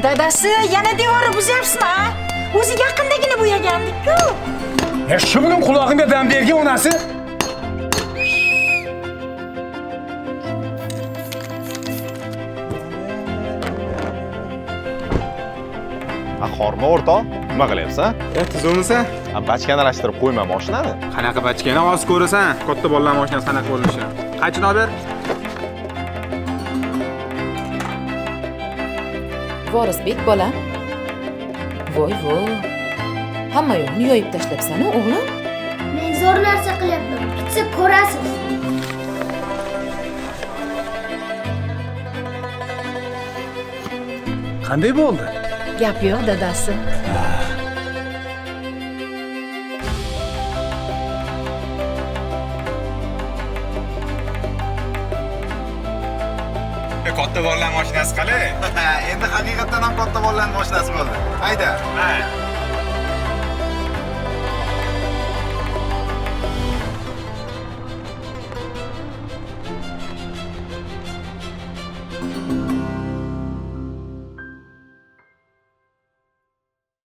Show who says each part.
Speaker 1: Dadasi, yana devorni buzyapsizmi? O'zi yaqindagina bo'yagandik-ku.
Speaker 2: Shu bilan qulog'imga dam bergan onasi.
Speaker 3: Xorma o'rtoq, nima qilyapsan?
Speaker 4: Tuzumisa?
Speaker 3: Bachkani alashtirib qo'yma mashinani.
Speaker 4: Qanaqa bachkani oz ko'rasan? Katta bolalar mashinasi qanaqa bo'lishi? Qanchini olib ber?
Speaker 5: Vorisbek bolam. Voy. Hamma yo'lni yoyib tashlabsan-a, o'g'lim?
Speaker 6: Men zo'r narsa qilyapman. Bitsa ko'rasiz.
Speaker 2: Qanday bo'ldi?
Speaker 1: Gap yo'q, dadasi.
Speaker 4: Katta bolalar mashinasi qalay?
Speaker 3: Endi haqiqatan ham katta bolalar mashinasi bo'ldi. Hayda.